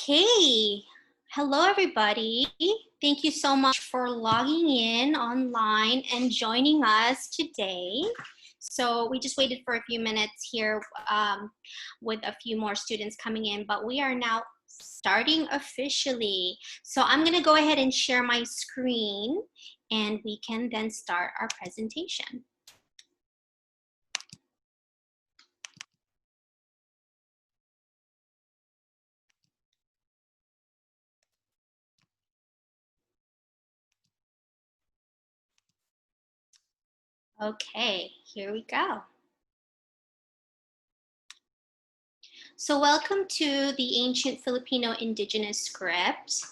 Okay, hello everybody. Thank you so much for logging in online and joining us today. So we just waited for a few minutes here with a few more students coming in, but we are now starting officially. So I'm gonna go ahead and share my screen and we can then start our presentation. Okay, here we go. So welcome to the Ancient Filipino Indigenous script.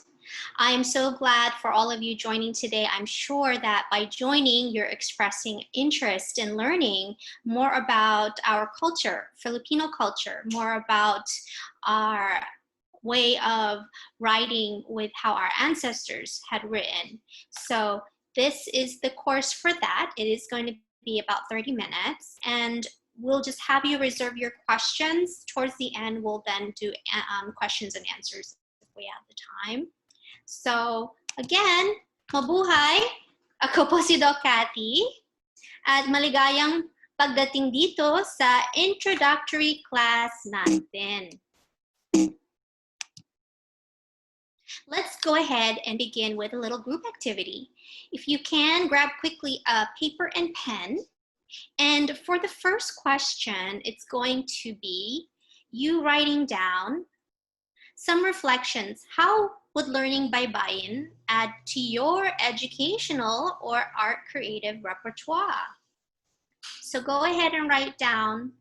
I am so glad for all of you joining today. I'm sure that by joining, you're expressing interest in learning more about our culture, Filipino culture, more about our way of writing with how our ancestors had written. So this is the course for that. It is going to be about 30 minutes, and we'll just have you reserve your questions. Towards the end, we'll then do questions and answers if we have the time. So again, mabuhay! Ako po si Doc Cathy at maligayang pagdating dito sa introductory class natin. Let's go ahead and begin with a little group activity. If you can, grab quickly a paper and pen. And for the first question, it's going to be you writing down some reflections. How would learning Baybayin add to your educational or art creative repertoire? So go ahead and write down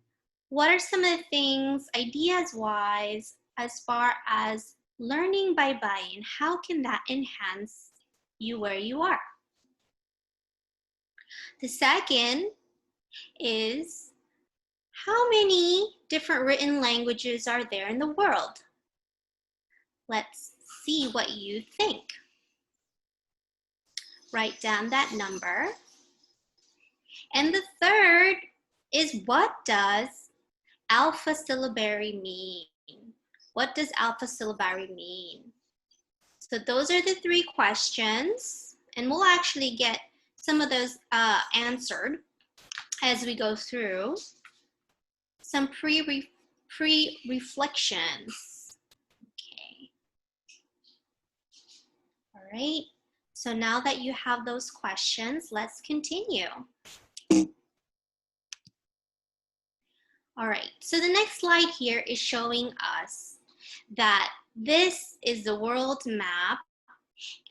what are some of the things, ideas-wise, as far as learning Baybayin, how can that enhance you where you are? The second is, how many different written languages are there in the world? Let's see what you think. Write down that number. And the third is, what does alpha syllabary mean? What does alpha syllabary mean? So those are the three questions, and we'll actually get some of those answered as we go through. Some pre-reflections. Okay. All right. So now that you have those questions, let's continue. All right. So the next slide here is showing us that this is the world map,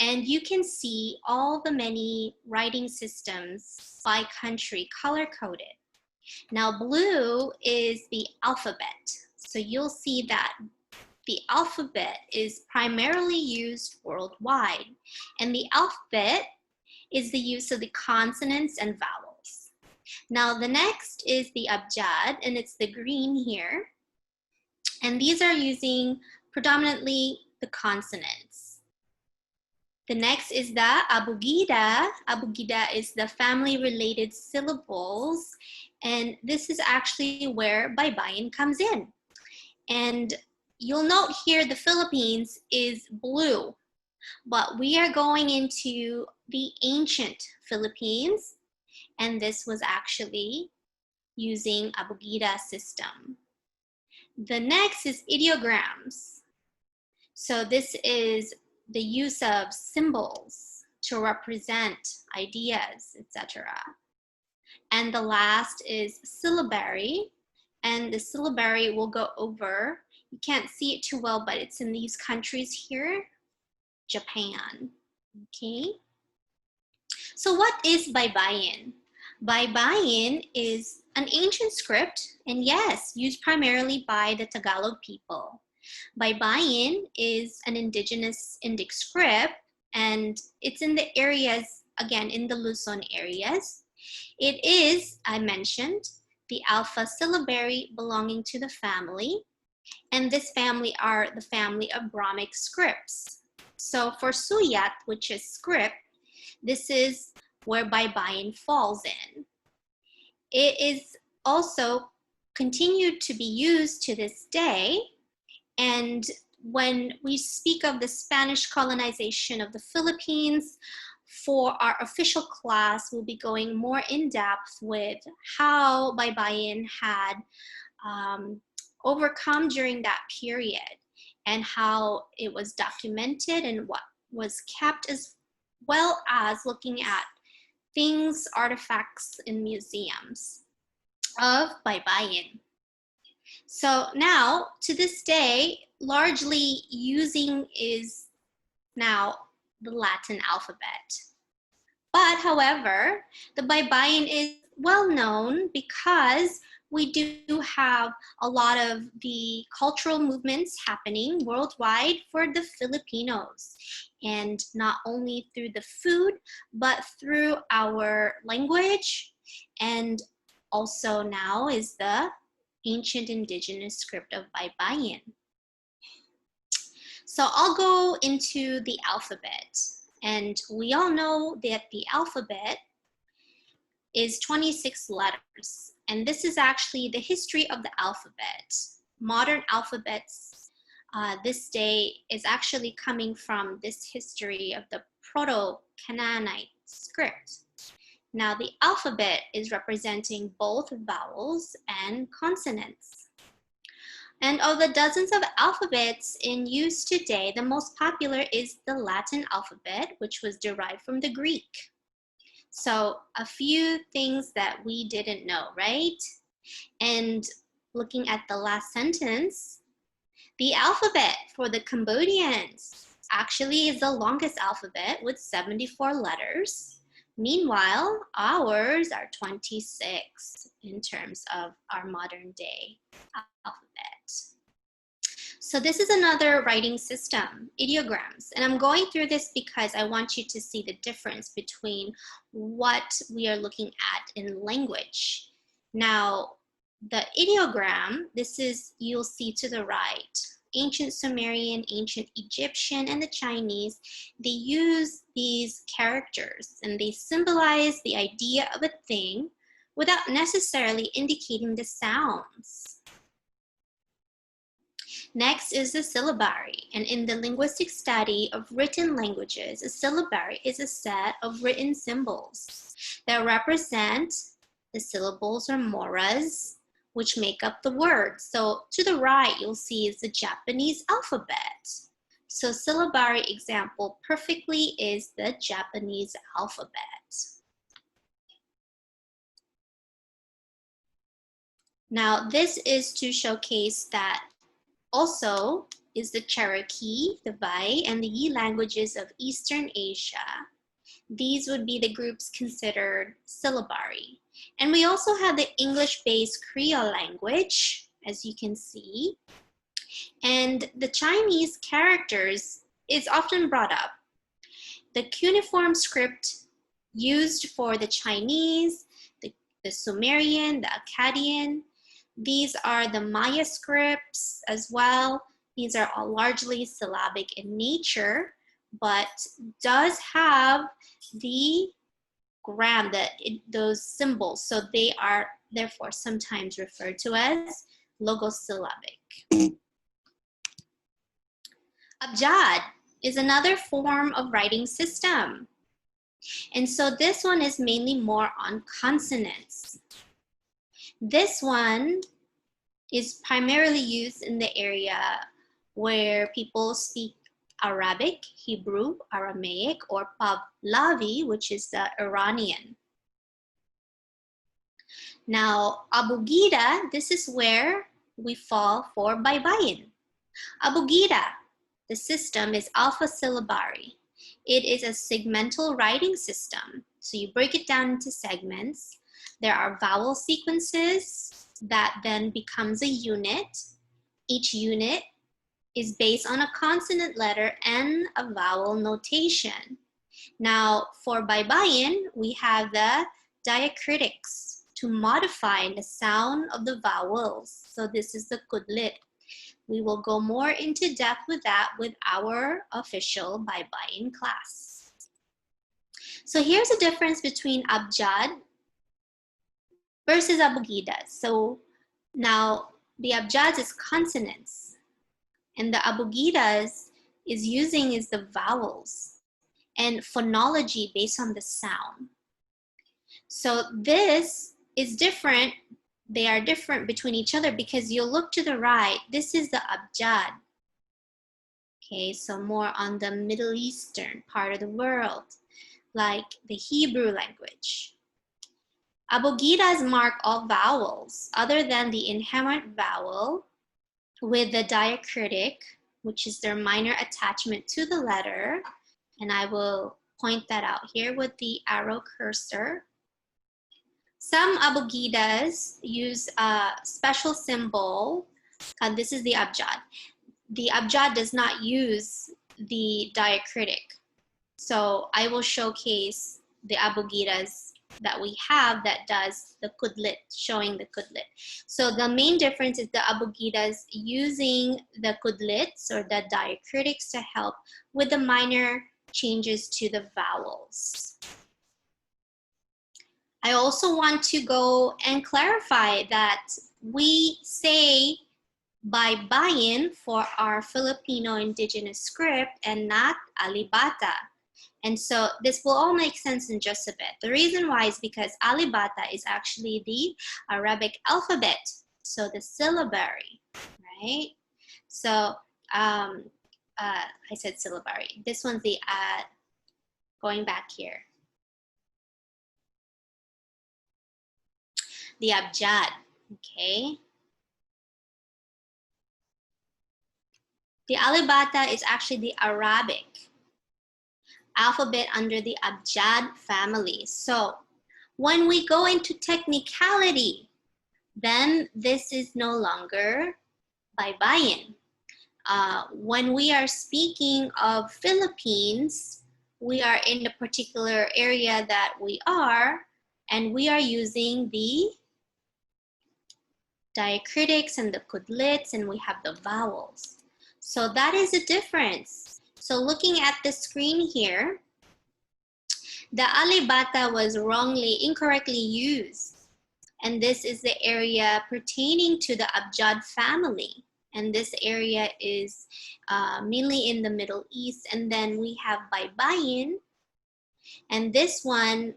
and you can see all the many writing systems by country color-coded. Now, blue is the alphabet. So you'll see that the alphabet is primarily used worldwide. And the alphabet is the use of the consonants and vowels. Now, the next is the Abjad, and it's the green here. And these are using predominantly the consonants. The next is the Abugida. Abugida is the family-related syllables, and this is actually where Baybayin comes in. And you'll note here the Philippines is blue, but we are going into the ancient Philippines, and this was actually using Abugida system. The next is ideograms. So this is the use of symbols to represent ideas, etc. And the last is syllabary, and the syllabary will go over. You can't see it too well, but it's in these countries here, Japan. Okay. So what is Baybayin? Baybayin is an ancient script, and yes, used primarily by the Tagalog people. Baybayin is an indigenous Indic script, and it's in the areas, again, in the Luzon areas. It is, I mentioned, the alpha syllabary belonging to the family, and this family are the family of Brahmic scripts. So for Suyat, which is script, this is where Baybayin falls in. It is also continued to be used to this day, and when we speak of the Spanish colonization of the Philippines, for our official class, we'll be going more in depth with how Baybayin had overcome during that period and how it was documented and what was kept, as well as looking at things, artifacts in museums of Baybayin. So now, to this day, largely using is now the Latin alphabet. But however, the Baybayin is well known because we do have a lot of the cultural movements happening worldwide for the Filipinos. And not only through the food, but through our language, and also now is the ancient indigenous script of Baybayin. So I'll go into the alphabet. And we all know that the alphabet is 26 letters. And this is actually the history of the alphabet. Modern alphabets this day is actually coming from this history of the Proto-Canaanite script. Now the alphabet is representing both vowels and consonants. And of the dozens of alphabets in use today, the most popular is the Latin alphabet, which was derived from the Greek. So a few things that we didn't know, right? And looking at the last sentence, the alphabet for the Cambodians actually is the longest alphabet with 74 letters. Meanwhile, ours are 26 in terms of our modern day alphabet. So this is another writing system, ideograms. And I'm going through this because I want you to see the difference between what we are looking at in language. Now, the ideogram, this is, you'll see to the right, ancient Sumerian, ancient Egyptian, and the Chinese, they use these characters and they symbolize the idea of a thing without necessarily indicating the sounds. Next is the syllabary, and in the linguistic study of written languages, a syllabary is a set of written symbols that represent the syllables or moras, which make up the word. So to the right, you'll see is the Japanese alphabet. So syllabary example perfectly is the Japanese alphabet. Now this is to showcase that also is the Cherokee, the Bai, and the Yi languages of Eastern Asia. These would be the groups considered syllabary. And we also have the English-based Creole language, as you can see. And the Chinese characters is often brought up. The cuneiform script used for the Chinese, the Sumerian, the Akkadian, these are the Maya scripts as well. These are all largely syllabic in nature, but does have the gram, those symbols. So they are therefore sometimes referred to as logosyllabic. Abjad is another form of writing system. And so this one is mainly more on consonants. This one is primarily used in the area where people speak Arabic, Hebrew, Aramaic, or Pahlavi, which is the Iranian. Now, Abugida, this is where we fall for Baybayin. Abugida, the system is alpha syllabary. It is a segmental writing system. So you break it down into segments. There are vowel sequences that then becomes a unit. Each unit is based on a consonant letter and a vowel notation. Now, for Baybayin, we have the diacritics to modify the sound of the vowels. So this is the kudlit. We will go more into depth with that with our official Baybayin class. So here's a difference between Abjad versus Abugida. So now the Abjad is consonants And the Abugidas is using is the vowels and phonology based on the sound. So this is different. They are different between each other because you'll look to the right. This is the Abjad. Okay, so more on the Middle Eastern part of the world, like the Hebrew language. Abugidas mark all vowels other than the inherent vowel with the diacritic, which is their minor attachment to the letter. And I will point that out here with the arrow cursor. Some Abugidas use a special symbol. This is the Abjad. The Abjad does not use the diacritic. So I will showcase the Abugidas that we have that does the kudlit, showing the kudlit. So the main difference is the Abugidas using the kudlits or the diacritics to help with the minor changes to the vowels. I also want to go and clarify that we say Baybayin for our Filipino Indigenous script and not Alibata. And so this will all make sense in just a bit. The reason why is because Alibata is actually the Arabic alphabet, so the syllabary, right? So I said syllabary. This one's the, going back here, the Abjad, okay? The Alibata is actually the Arabic alphabet under the Abjad family. So when we go into technicality, then this is no longer Baybayin. When we are speaking of Philippines, we are in the particular area that we are, and we are using the diacritics and the kudlits, and we have the vowels. So that is a difference. So looking at the screen here, the Alibata was incorrectly used. And this is the area pertaining to the Abjad family. And this area is mainly in the Middle East. And then we have Baybayin. And this one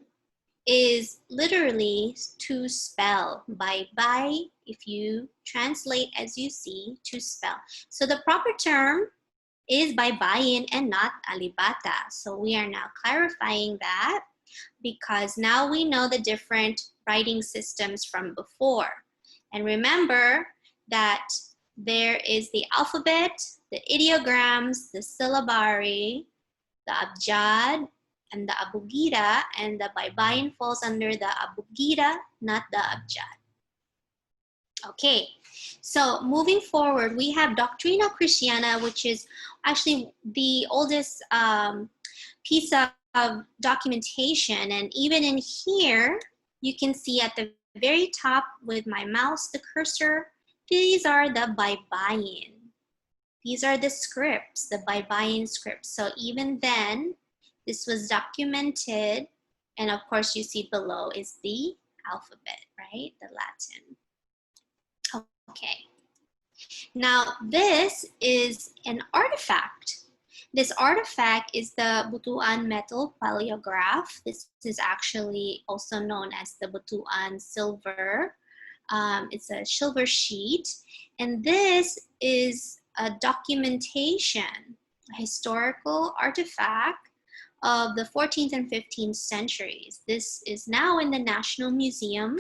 is literally to spell. Baybay, if you translate as you see, to spell. So the proper term is Baybayin and not Alibata. So we are now clarifying that because now we know the different writing systems from before. And remember that there is the alphabet, the ideograms, the syllabary, the Abjad, and the Abugida, and the Baybayin falls under the Abugida, not the Abjad. Okay, so moving forward, we have doctrinal Christiana, which is actually the oldest piece of documentation. And even in here, you can see at the very top with my mouse, the cursor, these are the Baybayin. These are the scripts, the Baybayin scripts. So even then, this was documented. And of course, you see below is the alphabet, right? The Latin. Okay. Now, this is an artifact. This artifact is the Butuan metal paleograph. This is actually also known as the Butuan silver. It's a silver sheet. And this is a documentation, a historical artifact of the 14th and 15th centuries. This is now in the National Museum,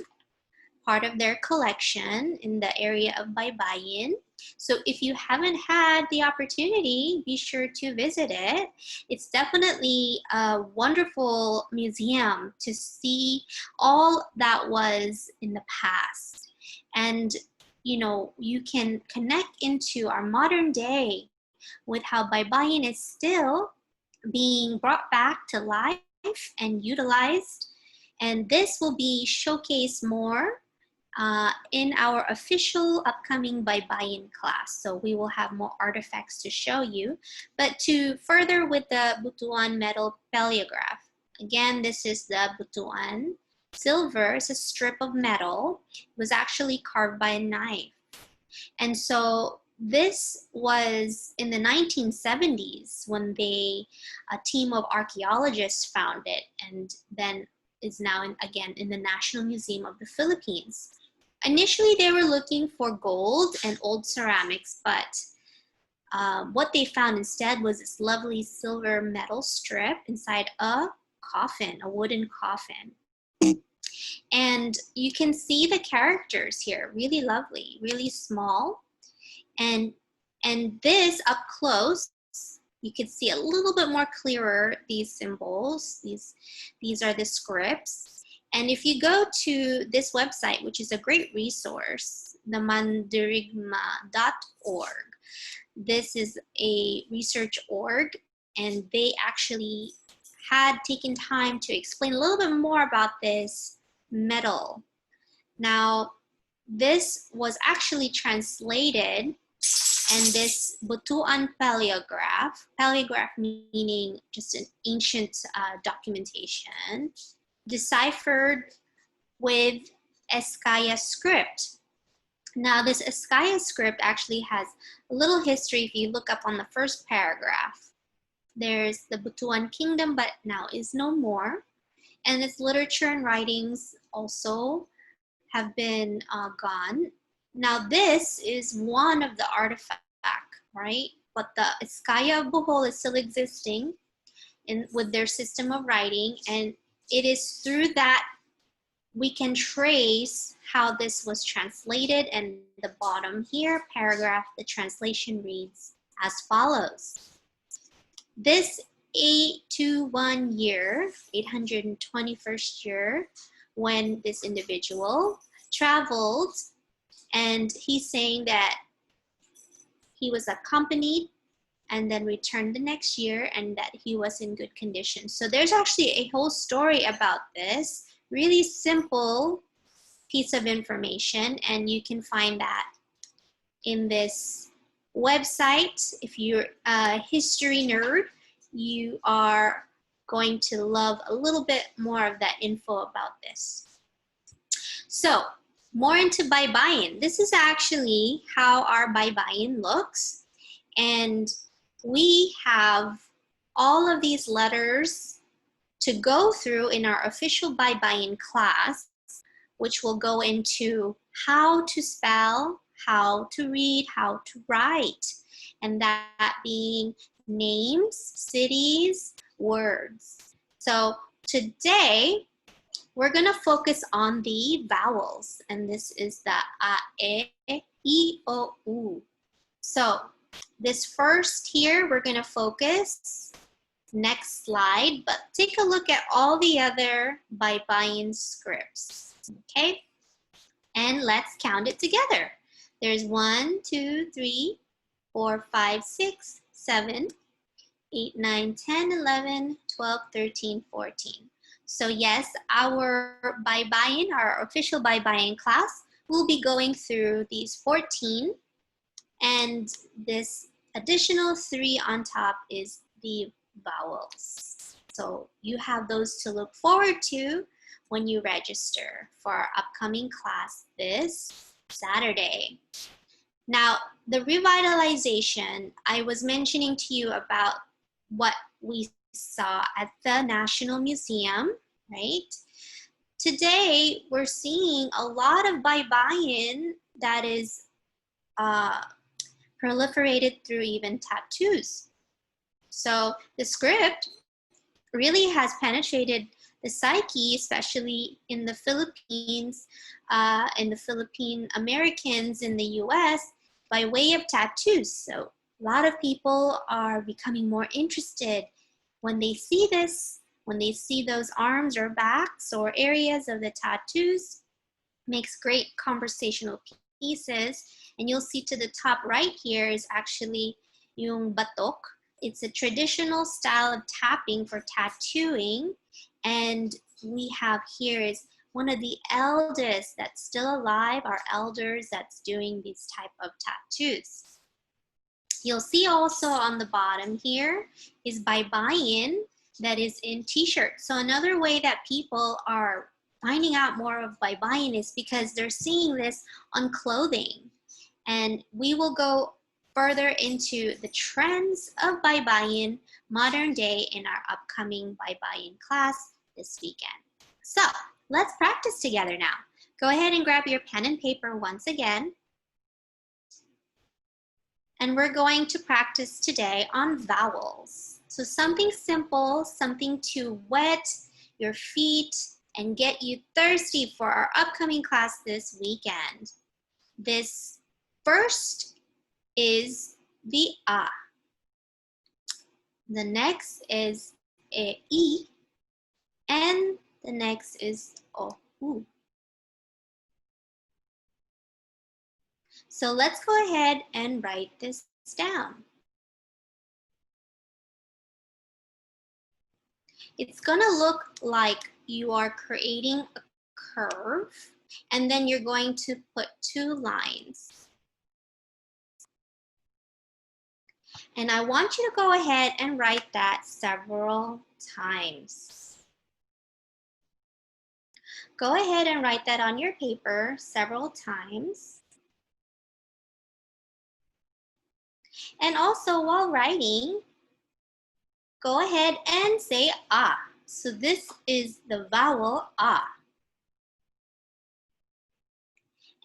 part of their collection in the area of Baybayin. So if you haven't had the opportunity, be sure to visit it. It's definitely a wonderful museum to see all that was in the past. And you know, you can connect into our modern day with how Baybayin is still being brought back to life and utilized. And this will be showcased more in our official upcoming Baybayin class. So we will have more artifacts to show you. But to further with the Butuan metal paleograph, again, this is the Butuan silver. It's a strip of metal. It was actually carved by a knife. And so this was in the 1970s when a team of archaeologists found it, and then is now again in the National Museum of the Philippines. Initially, they were looking for gold and old ceramics, but what they found instead was this lovely silver metal strip inside a coffin, a wooden coffin. And you can see the characters here, really lovely, really small. And this up close, you can see a little bit more clearer these symbols. These are the scripts. And if you go to this website, which is a great resource, the mandirigma.org, this is a research org, and they actually had taken time to explain a little bit more about this metal. Now, this was actually translated, and this Butuan paleograph meaning just an ancient documentation, deciphered with Eskaya script. Now, this Eskaya script actually has a little history. If you look up on the first paragraph, there's the Butuan kingdom, but now is no more. And its literature and writings also have been gone. Now, this is one of the artifacts, right? But the Eskaya of Bohol is still existing with their system of writing, and it is through that we can trace how this was translated. And the bottom here, paragraph, the translation reads as follows. This 821 year, 821st year, when this individual traveled, and he's saying that he was accompanied and then returned the next year, and that he was in good condition. So there's actually a whole story about this, really simple piece of information, and you can find that in this website. If you're a history nerd, you are going to love a little bit more of that info about this. So, more into Baybayin. This is actually how our Baybayin looks, and we have all of these letters to go through in our official Baybayin class, which will go into how to spell, how to read, how to write, and that being names, cities, words. So today, we're going to focus on the vowels, and this is the a, e, I, o, u. So this first here, we're going to focus. Next slide, but take a look at all the other Baybayin scripts, okay? And let's count it together. There's 1, 2, 3, 4, 5, 6, 7, 8, 9, 10, 11, 12, 13, 14. So yes, our Baybayin, our official Baybayin class, will be going through these 14, and this additional 3 on top is the vowels. So you have those to look forward to when you register for our upcoming class this Saturday. Now, the revitalization, I was mentioning to you about what we saw at the National Museum, right? Today, we're seeing a lot of Baybayin that is proliferated through even tattoos. So the script really has penetrated the psyche, especially in the Philippines, in the Philippine Americans in the US, by way of tattoos. So a lot of people are becoming more interested when they see this, when they see those arms or backs or areas of the tattoos. Makes great conversational pieces. And you'll see to the top right here is actually yung batok. It's a traditional style of tapping for tattooing. And we have here is one of the eldest that's still alive, our elders that's doing these type of tattoos. You'll see also on the bottom here is Baybayin that is in t-shirts. So another way that people are finding out more of Baybayin is because they're seeing this on clothing. And we will go further into the trends of Baybayin modern day in our upcoming Baybayin class this weekend. So let's practice together now. Go ahead and grab your pen and paper once again. And we're going to practice today on vowels. So something simple, something to wet your feet and get you thirsty for our upcoming class this weekend. This first is the A. The next is E. And the next is O. So let's go ahead and write this down. It's gonna look like you are creating a curve, and then you're going to put 2 lines. And I want you to go ahead and write that several times. Go ahead and write that on your paper several times. And also while writing, go ahead and say ah. So this is the vowel ah.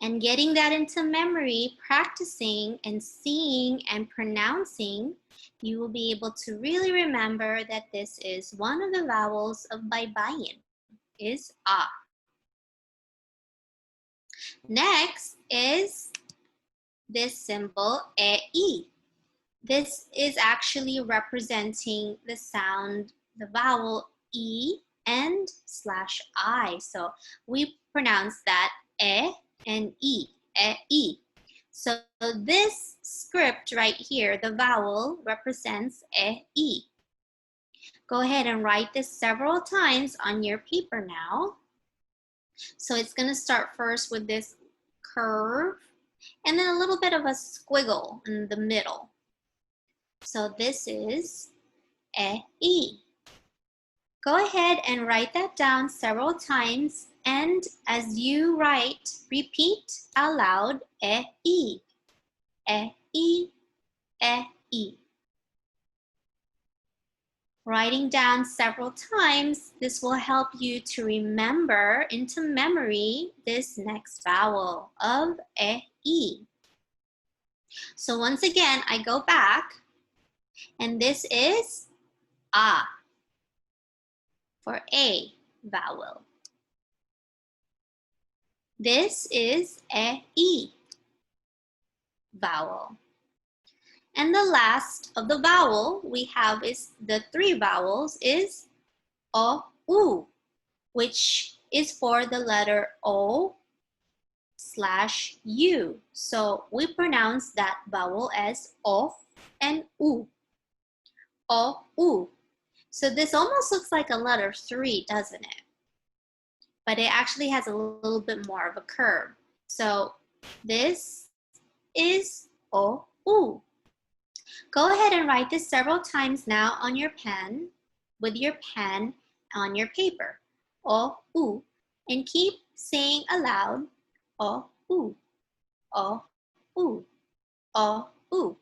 And getting that into memory, practicing and seeing and pronouncing, you will be able to really remember that this is one of the vowels of Baybayin, is ah. Next is this symbol e. This is actually representing the sound, the vowel E and /I. So we pronounce that and E, e. So this script right here, the vowel represents e. Go ahead and write this several times on your paper now. So it's going to start first with this curve and then a little bit of a squiggle in the middle. So this is e. Go ahead and write that down several times, and as you write, repeat out loud e, e, e. Writing down several times, this will help you to remember into memory this next vowel of e. So once again, I go back, and this is a for a vowel. This is e vowel. And the last of the vowel we have is the 3 vowels is o, u, which is for the letter o/u. So we pronounce that vowel as o and u. O, u. So this almost looks like a letter 3, doesn't it? But it actually has a little bit more of a curve. So this is o, u. Go ahead and write this several times now on your pen, with your pen on your paper. O, u. And keep saying aloud, o, u, o, u, o, u.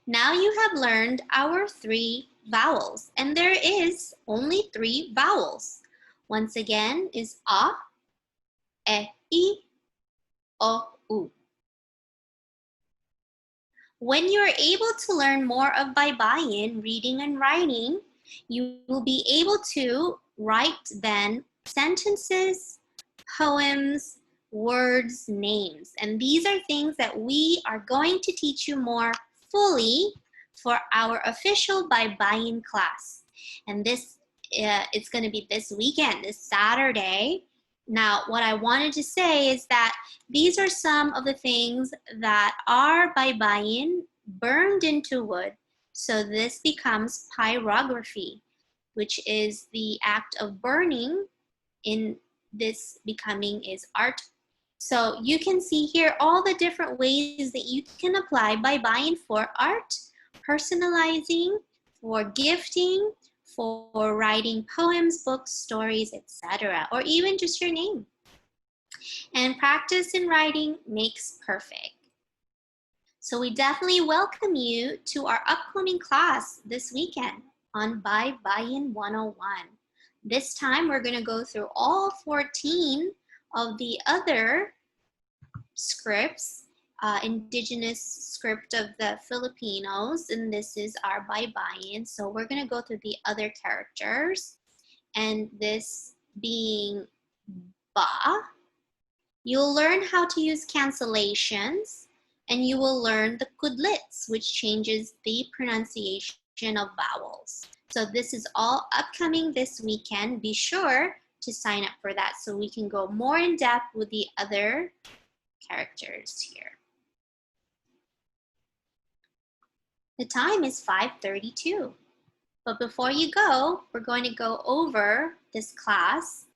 Now you have learned our 3 vowels, and there is only 3 vowels. Once again is a, e, o, u. When you are able to learn more of Baybayin, reading and writing, you will be able to write then sentences, poems, words, names. And these are things that we are going to teach you more fully for our official Baybayin class. And this it's going to be this weekend, this Saturday. Now, what I wanted to say is that these are some of the things that are Baybayin burned into wood. So this becomes pyrography, which is the act of burning. In this becoming is art. So you can see here all the different ways that you can apply Baybayin for art, personalizing, for gifting, for writing poems, books, stories, etc., or even just your name. And practice in writing makes perfect. So we definitely welcome you to our upcoming class this weekend on Baybayin 101. This time we're going to go through all 14 of the other scripts, indigenous script of the Filipinos, and this is our Baybayin. So we're going to go through the other characters, and this being ba. You'll learn how to use cancellations, and you will learn the kudlits, which changes the pronunciation of vowels. So this is all upcoming this weekend. Be sure to sign up for that so we can go more in depth with the other characters here. The time is 5:32. But before you go, we're going to go over this class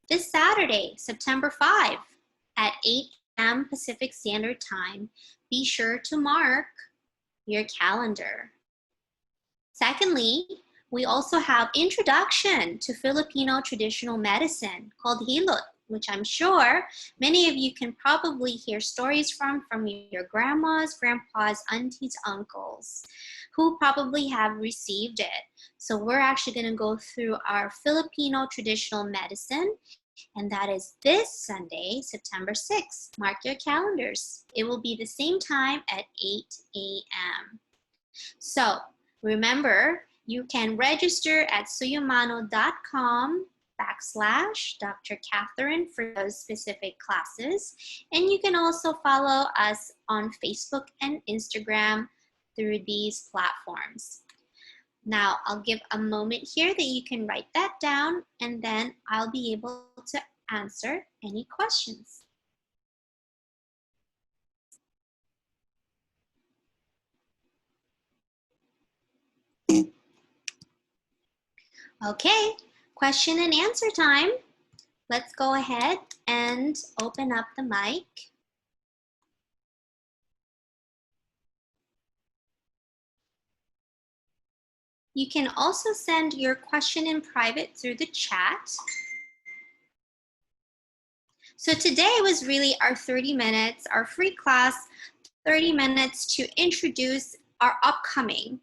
this Saturday, September 5 at 8 p.m. Pacific Standard Time. Be sure to mark your calendar. Secondly, we also have Introduction to Filipino Traditional Medicine called Hilot, which I'm sure many of you can probably hear stories from your grandmas, grandpas, aunties, uncles, who probably have received it. So we're actually going to go through our Filipino traditional medicine, and that is this Sunday, September 6th. Mark your calendars. It will be the same time at 8 a.m. So remember, you can register at suyumano.com/Dr. Catherine for those specific classes. And you can also follow us on Facebook and Instagram through these platforms. Now, I'll give a moment here that you can write that down, and then I'll be able to answer any questions. Okay, question and answer time. Let's go ahead and open up the mic. You can also send your question in private through the chat. So today was really our 30 minutes, our free class, 30 minutes to introduce our upcoming.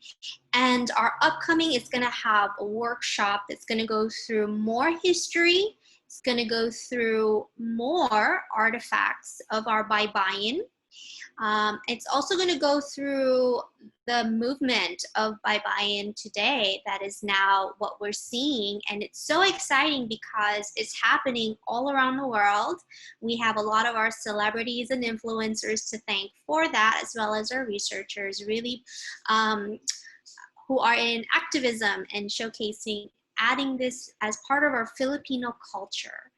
And our upcoming is going to have a workshop that's going to go through more history. It's going to go through more artifacts of our Baybayin. It's also going to go through the movement of Baybayin today that is now what we're seeing. And it's so exciting because it's happening all around the world. We have a lot of our celebrities and influencers to thank for that, as well as our researchers really who are in activism and showcasing, adding this as part of our Filipino culture.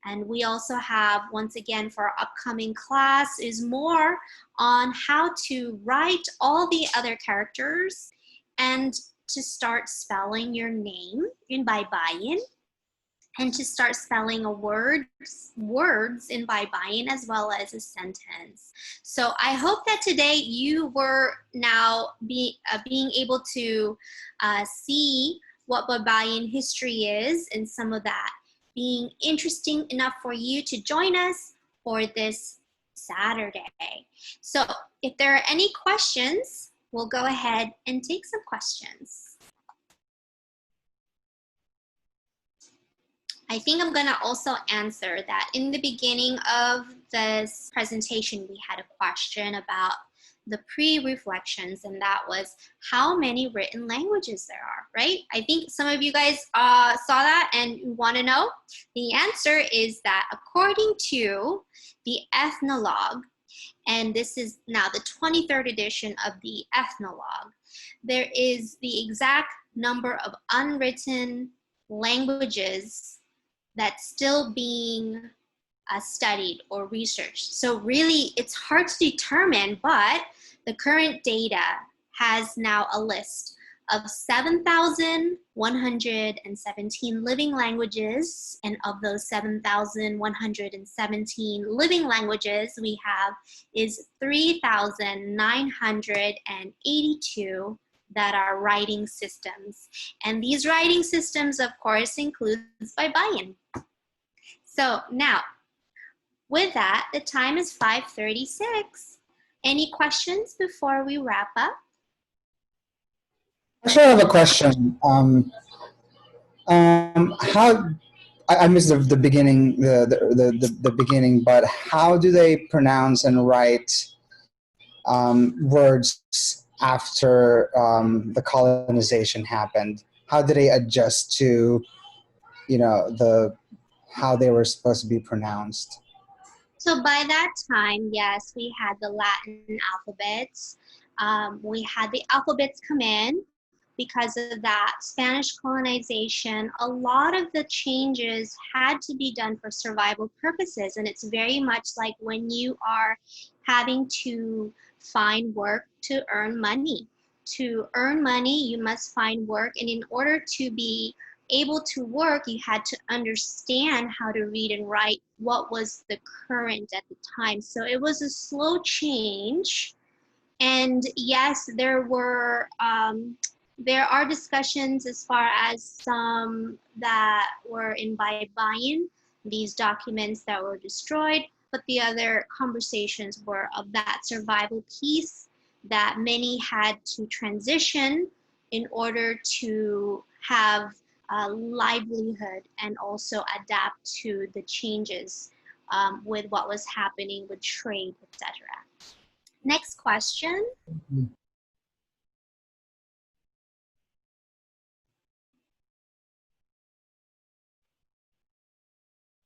And we also have, once again, for our upcoming class is more on how to write all the other characters and to start spelling your name in Baybayin, and to start spelling words in Baybayin as well as a sentence. So I hope that today you were now being able to see what Baybayin history is and some of that being interesting enough for you to join us for this Saturday. So if there are any questions, we'll go ahead and take some questions. I think I'm gonna also answer that in the beginning of this presentation, we had a question about the pre-reflections, and that was how many written languages there are, right? I think some of you guys saw that and want to know. The answer is that according to the Ethnologue, and this is now the 23rd edition of the Ethnologue, there is the exact number of unwritten languages that's still being studied or researched. So really, it's hard to determine, but the current data has now a list of 7,117 living languages, and of those 7,117 living languages we have is 3,982 that are writing systems. And these writing systems, of course, includes Baybayin. So now, With that, the time is 5:36. Any questions before we wrap up? Actually, I have a question. How I missed the beginning, the beginning, but how do they pronounce and write words after the colonization happened? How did they adjust to, the how they were supposed to be pronounced? So by that time, yes, we had the Latin alphabets. We had the alphabets come in because of that Spanish colonization. A lot of the changes had to be done for survival purposes. And it's very much like when you are having to find work to earn money. To earn money, you must find work. And in order to be able to work, you had to understand how to read and write what was the current at the time. So it was a slow change. And yes, there are discussions as far as some that were in Baybayin, these documents that were destroyed, but the other conversations were of that survival piece that many had to transition in order to have a livelihood and also adapt to the changes with what was happening with trade, etc. Next question.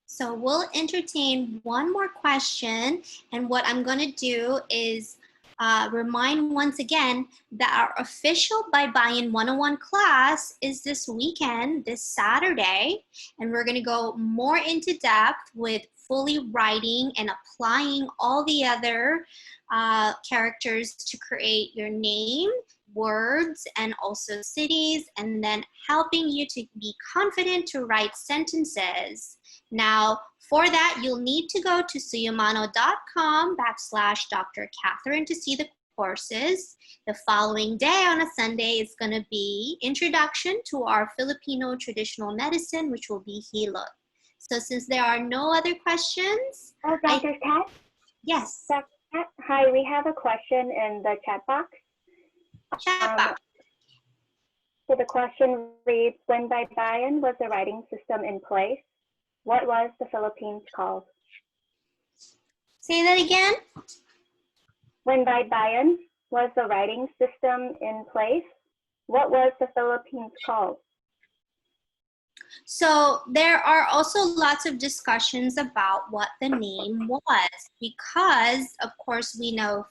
So we'll entertain one more question, and what I'm going to do is remind once again that our official Baybayin 101 class is this weekend, this Saturday, and we're going to go more into depth with fully writing and applying all the other characters to create your name, words, and also cities, and then helping you to be confident to write sentences. Now, for that, you'll need to go to suyumano.com/Dr. Catherine to see the courses. The following day on a Sunday is going to be Introduction to our Filipino Traditional Medicine, which will be Hilot. So since there are no other questions. Oh, Dr. Kat? Yes. Dr. Kat, hi, we have a question in the chat box. Chat box. So the question reads, when Baybayin was the writing system in place, what was the Philippines called? Say that again. When Baybayin was the writing system in place, what was the Philippines called? So there are also lots of discussions about what the name was, because of course we know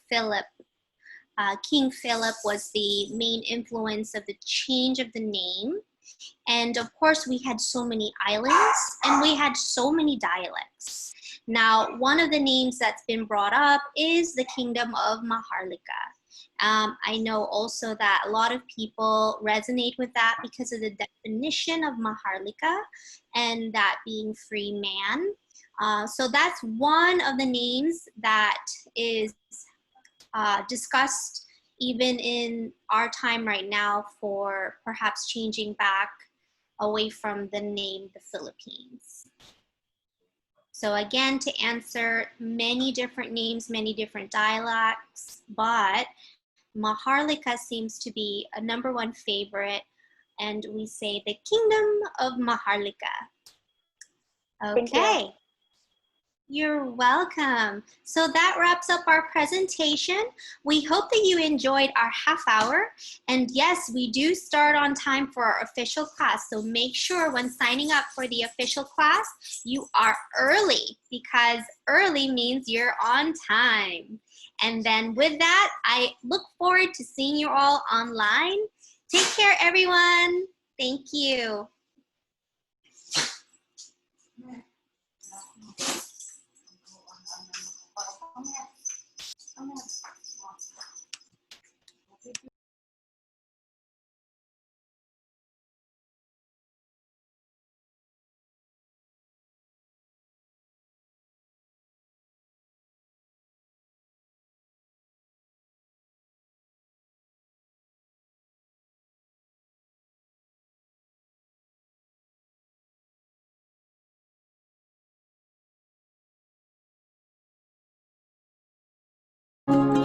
King Philip was the main influence of the change of the name. And of course we had so many islands and we had so many dialects. Now, one of the names that's been brought up is the Kingdom of Maharlika. I know also that a lot of people resonate with that because of the definition of Maharlika and that being free man. So that's one of the names that is discussed even in our time right now for perhaps changing back away from the name the Philippines. So again, to answer, many different names, many different dialects, but Maharlika seems to be a #1 favorite, and we say the Kingdom of Maharlika. Okay. You're welcome. So that wraps up our presentation. We hope that you enjoyed our half hour. And yes, we do start on time for our official class. So make sure when signing up for the official class, you are early, because early means you're on time. And then with that, I look forward to seeing you all online. Take care, everyone. Thank you. Bye.